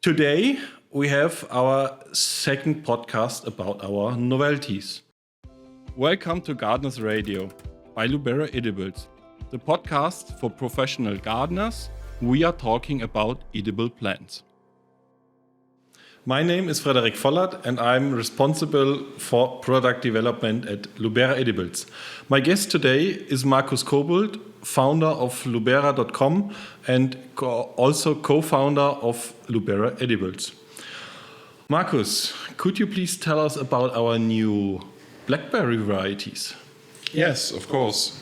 Today we have our second podcast about our novelties. Welcome to Gardeners Radio by Lubera Edibles, the podcast for professional gardeners. We are talking about edible plants. My name is Frederik Vollert and I'm responsible for product development at Lubera Edibles. My guest today is Markus Kobelt, founder of Lubera.com and also co-founder of Lubera Edibles. Markus, could you please tell us about our new blackberry varieties? Yes, of course.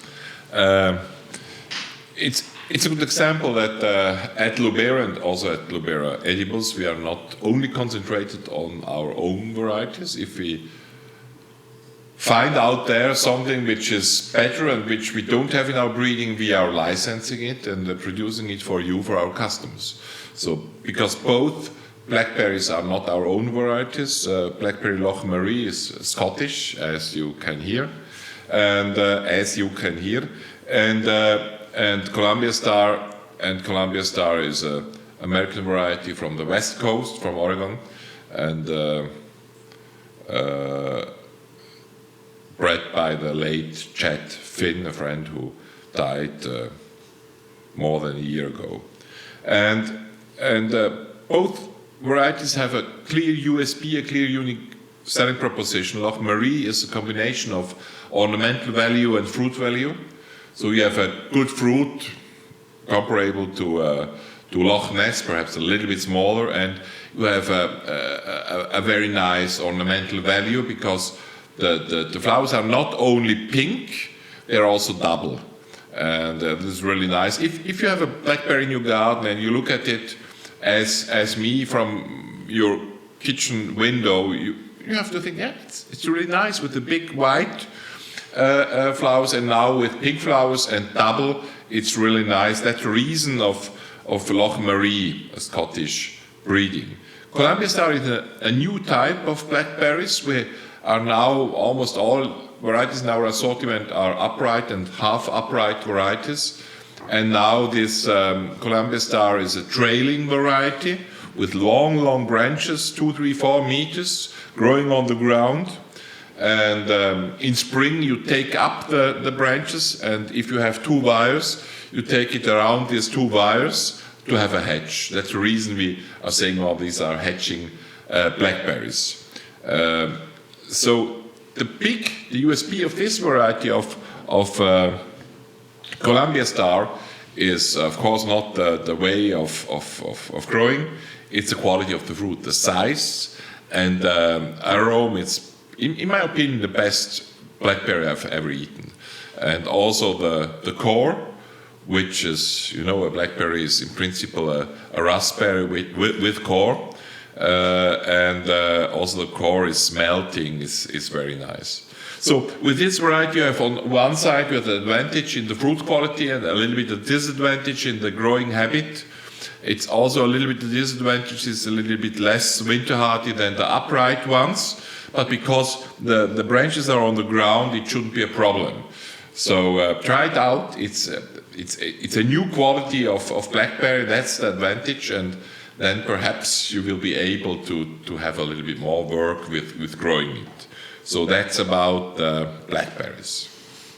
It's a good example that at Lubera and also at Lubera Edibles, we are not only concentrated on our own varieties. If we find out there something which is better and which we don't have in our breeding, we are licensing it and producing it for you, for our customers. So, because both blackberries are not our own varieties, blackberry Loch Marie is Scottish, as you can hear, and Columbia Star is an American variety from the West Coast, from Oregon, and bred by the late Chet Finn, a friend who died more than a year ago. And both varieties have a clear USP, a clear unique selling proposition. Loch Marie is a combination of ornamental value and fruit value. So you have a good fruit comparable to Loch Ness, perhaps a little bit smaller, and you have a very nice ornamental value because the flowers are not only pink, they're also double. And this is really nice. If you have a blackberry in your garden and you look at it as me from your kitchen window, you have to think, yeah, it's really nice with the big white flowers, and now with pink flowers and double, it's really nice. That's the reason of Loch Marie, a Scottish breeding. Columbia Star is a new type of blackberries. We are now, almost all varieties in our assortment are upright and half upright varieties. And now this Columbia Star is a trailing variety with long branches, 2, 3, 4 meters, growing on the ground. And in spring you take up the branches, and if you have 2 wires, you take it around these 2 wires to have a hedge. That's the reason we are saying, well, these are hedging blackberries. So the USP of this variety of Columbia Star is, of course, not the way of growing. It's the quality of the fruit, the size, and aroma. It's, in my opinion, the best blackberry I've ever eaten. And also the core, which is, a blackberry is in principle a raspberry with core. And also the core is melting, is very nice. So with this variety, you have on one side you have the advantage in the fruit quality and a little bit of disadvantage in the growing habit. It's also a little bit of disadvantage, it's a little bit less winter hardy than the upright ones, but because the branches are on the ground, it shouldn't be a problem. So try it out. It's a new quality of blackberry. That's the advantage, and then perhaps you will be able to have a little bit more work with growing it. So that's about blackberries.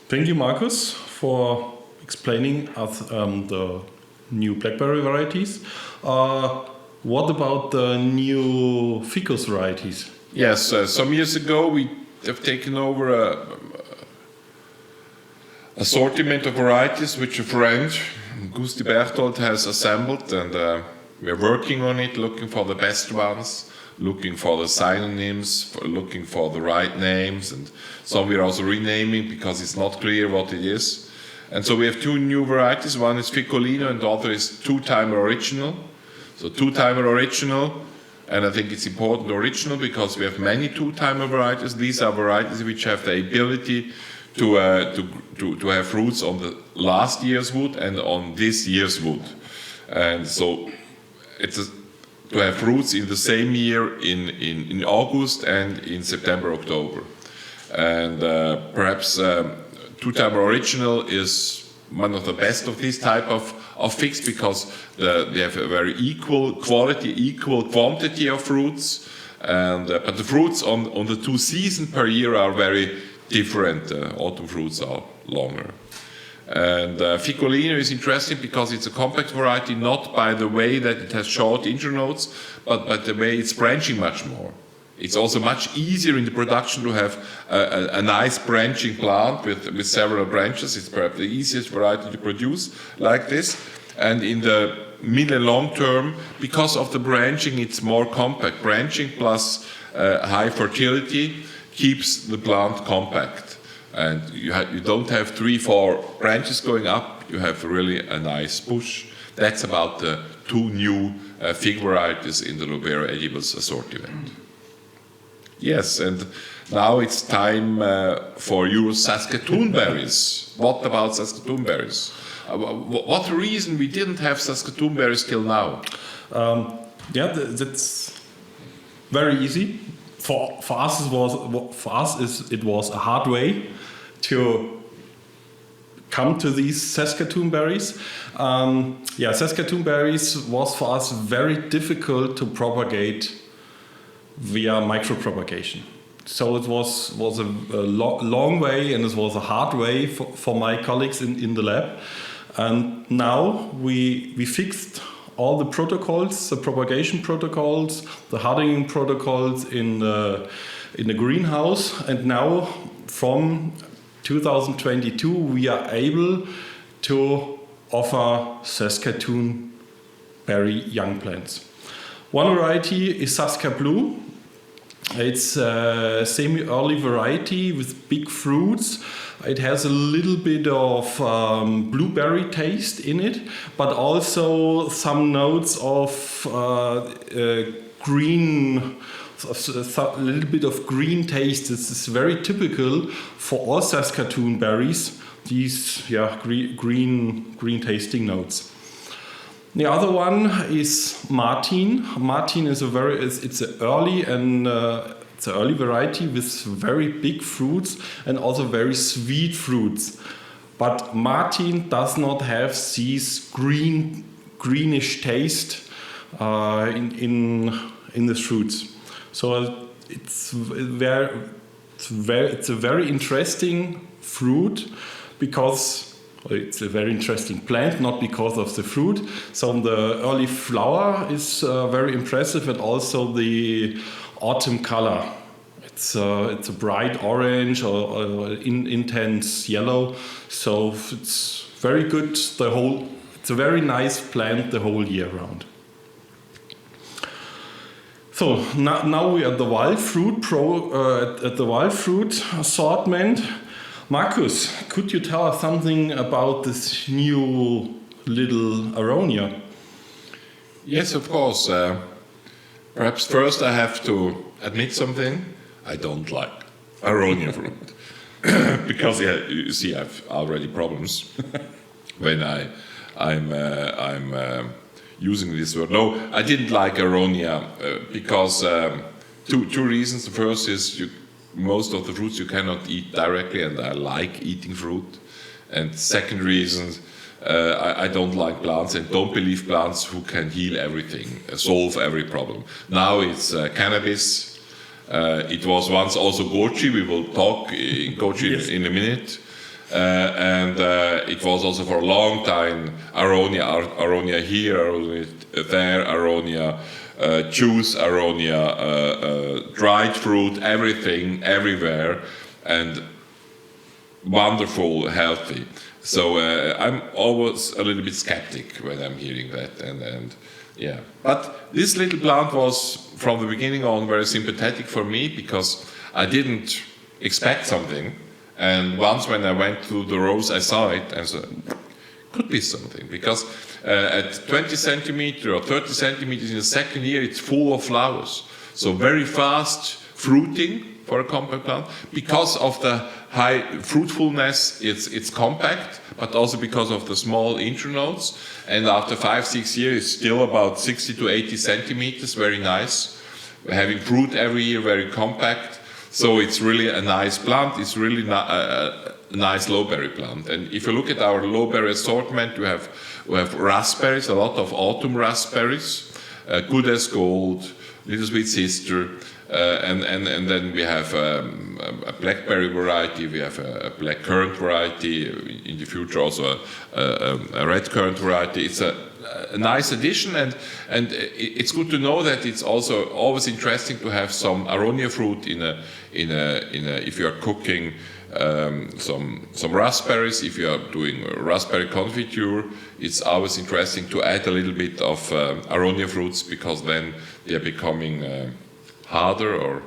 Thank you, Markus, for explaining us the new blackberry varieties. What about the new ficus varieties? Yes, some years ago we have taken over a assortment of varieties which a friend, Gusti Berthold, has assembled, and we're working on it, looking for the best ones, looking for the synonyms, looking for the right names, and some we're also renaming because it's not clear what it is. And so we have 2 new varieties. One is Focholino and the other is 2-timer original. So 2-timer original, and I think it's important original because we have many 2-timer varieties. These are varieties which have the ability to have fruits on the last year's wood and on this year's wood. And so to have fruits in the same year in August and in September, October. And perhaps 2-timer original is one of the best of these type of of figs because they have a very equal quality, equal quantity of fruits. And but the fruits on the 2 seasons per year are very different. Autumn fruits are longer. And Focholino is interesting because it's a compact variety, not by the way that it has short internodes, but by the way it's branching much more. It's also much easier in the production to have a nice branching plant with several branches. It's perhaps the easiest variety to produce like this. And in the mid and long term, because of the branching, it's more compact. Branching plus high fertility keeps the plant compact. And you don't have 3-4 branches going up, you have really a nice bush. That's about the 2 new fig varieties in the Lubera Edibles assortment. Yes, and now it's time for your Skatoon Berries. What about Skatoon Berries? What reason we didn't have Skatoon Berries till now? That's very easy. For us, it was a hard way to come to these Skatoon berries. Skatoon berries was for us very difficult to propagate via micropropagation. So it was a long way, and it was a hard way for my colleagues in the lab. And now we fixed all the protocols, the propagation protocols, the hardening protocols in the greenhouse, and now from 2022 we are able to offer Skatoon berry young plants. One variety is Saska Blue. It's a semi-early variety with big fruits. It has a little bit of blueberry taste in it, but also some notes of green, a little bit of green taste. This is very typical for all Skatoon berries, these green tasting notes. The other one is Martin. Martin is it's an early variety with very big fruits and also very sweet fruits. But Martin does not have this greenish taste in the fruits. So it's a very interesting fruit because it's a very interesting plant, not because of the fruit. So the early flower is very impressive, and also the autumn color. It's a bright orange or intense yellow. So it's very good. It's a very nice plant the whole year round. So now we are at the wild fruit at the wild fruit assortment. Markus, could you tell us something about this new little Aronia? Yes, of course. Perhaps first I have to admit something. I don't like Aronia fruit. Because you see, I've already problems when I'm using this word. No, I didn't like Aronia because two reasons. The first is most of the fruits you cannot eat directly, and I like eating fruit. And second reason, I don't like plants and don't believe plants who can heal everything, solve every problem. Now it's cannabis. It was once also Goji. We will talk in Goji yes. in a minute. And it was also for a long time Aronia here, Aronia there, Aronia juice, Aronia dried fruit, everything, everywhere, and wonderful, healthy. So I'm always a little bit skeptic when I'm hearing that, and yeah. But this little plant was from the beginning on very sympathetic for me because I didn't expect something. And once when I went through the rows, I saw it and said, could be something. Because at 20 centimeters or 30 centimeters in the second year, it's full of flowers. So very fast fruiting for a compact plant. Because of the high fruitfulness, it's compact, but also because of the small internodes. And after 5-6 years, it's still about 60 to 80 centimeters, very nice. Having fruit every year, very compact. So it's really a nice plant. It's really a nice lowberry plant. And if you look at our lowberry assortment, we have We have raspberries, a lot of autumn raspberries, good as gold, little sweet sister, and then we have a blackberry variety, we have a black currant variety, in the future also a red currant variety. It's a nice addition, and it's good to know that it's also always interesting to have some Aronia fruit in a if you are cooking some raspberries, if you are doing raspberry confiture, it's always interesting to add a little bit of Aronia fruits, because then they are becoming harder, or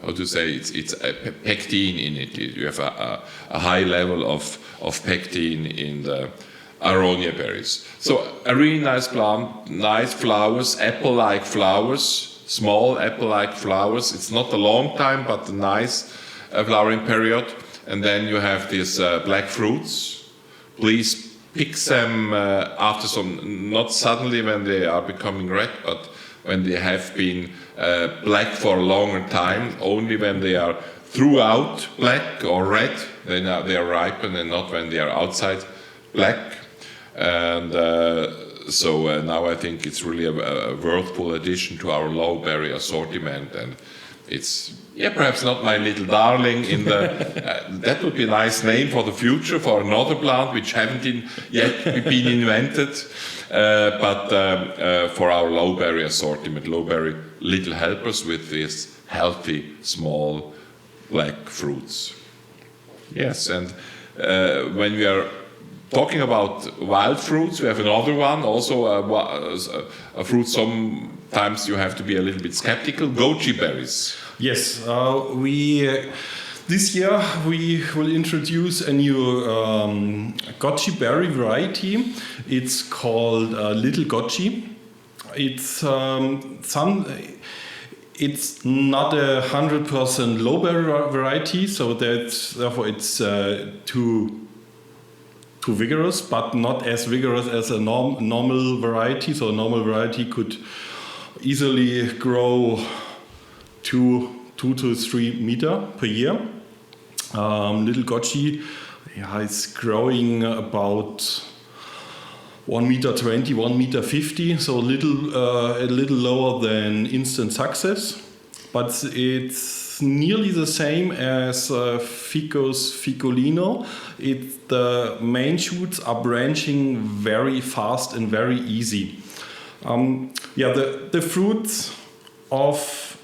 how to say, it's a pectin in it. You have a high level of pectin in the Aronia berries. So a really nice plant, nice flowers, apple-like flowers, small apple-like flowers. It's not a long time, but a nice flowering period. And then you have these black fruits. Please pick them after some, not suddenly when they are becoming red, but when they have been black for a longer time. Only when they are throughout black or red, then they are ripened, and not when they are outside black. And so now I think it's really a worthwhile addition to our low berry assortment, and it's perhaps not my little darling in the that would be a nice name for the future for another plant which haven't yet been invented, but for our low berry assortment, low berry little helpers with these healthy small black fruits. Yes, and when we are talking about wild fruits, we have another one, also a fruit sometimes you have to be a little bit skeptical, Goji berries. Yes, this year we will introduce a new Goji berry variety. It's called Little Goji. It's it's not a 100% low berry variety, so therefore it's too vigorous, but not as vigorous as a normal variety. So a normal variety could easily grow 2 to 3 meter per year. Little Goji, it's growing about 1 meter 20, 1 meter 50, so a little lower than instant success, but it's nearly the same as Focholino. The main shoots are branching very fast and very easy. The fruits of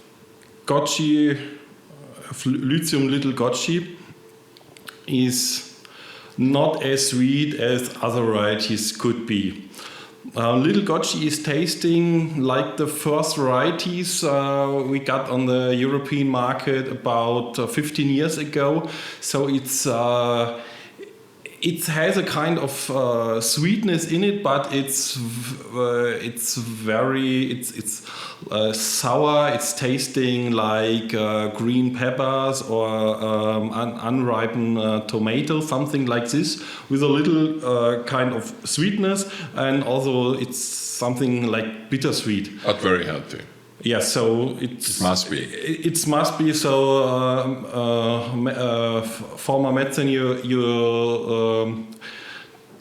Goji, Lycium Little Goji, is not as sweet as other varieties could be. Little Goji is tasting like the first varieties we got on the European market about 15 years ago. So it has a kind of sweetness in it, but it's sour. It's tasting like green peppers or unripened tomato, something like this, with a little kind of sweetness, and also it's something like bittersweet. But very healthy. Yeah, so it must be. It must be. So, former medicine you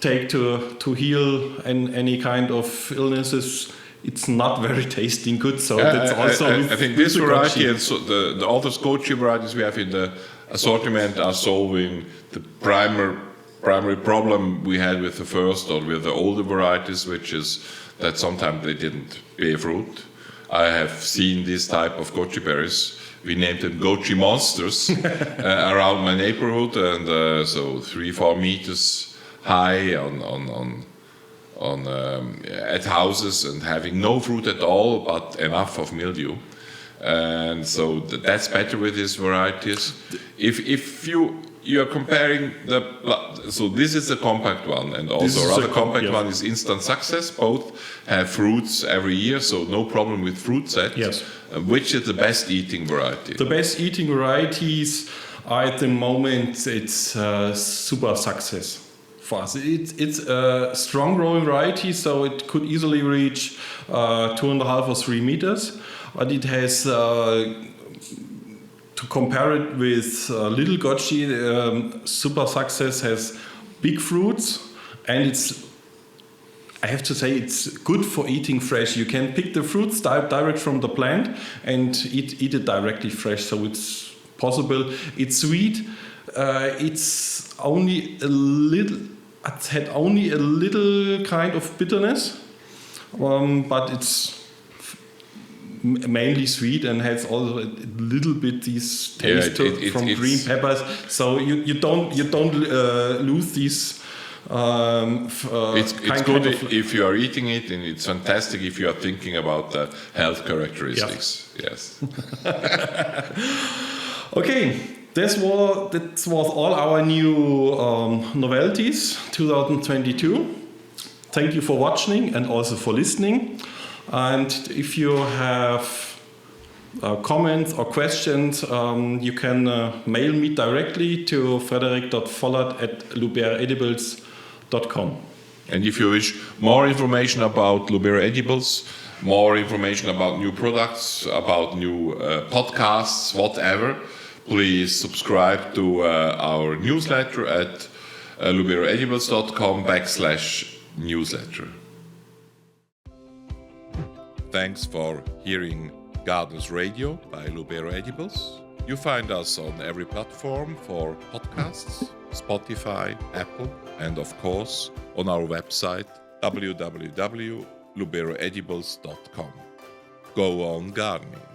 take to heal any kind of illnesses. It's not very tasting good. So that's also. I think this variety and so the other Goji varieties we have in the assortment are solving the primary problem we had with the first or with the older varieties, which is that sometimes they didn't bear fruit. I have seen this type of Goji berries. We named them Goji monsters around my neighborhood, and so 3-4 meters high at houses, and having no fruit at all, but enough of mildew. And so that's better with these varieties. If you are comparing so this is the compact one, and also rather compact one is instant success. Both have fruits every year, so no problem with fruit set. Yes. Which is the best eating variety? The best eating varieties are at the moment it's super success for us. It's a strong growing variety, so it could easily reach 2.5 or 3 meters, but it has. To compare it with Little Goji, Super Success has big fruits, and it's I have to say it's good for eating fresh. You can pick the fruits direct from the plant and eat it directly fresh. So it's possible. It's sweet. It's only a little. It had only a little kind of bitterness, but it's mainly sweet and has also a little bit this taste from green peppers. So you don't lose these. It's good if you are eating it, and it's fantastic if you are thinking about the health characteristics. Yes. Okay, that was all our new novelties 2022. Thank you for watching and also for listening. And if you have comments or questions, you can mail me directly to frederik.vollert@luberaedibles.com. And if you wish more information about Lubera Edibles, more information about new products, about new podcasts, whatever, please subscribe to our newsletter at luberaedibles.com/newsletter. Thanks for hearing Gardeners Radio by Lubera Edibles. You find us on every platform for podcasts, Spotify, Apple, and of course on our website www.luberaedibles.com. Go on gardening.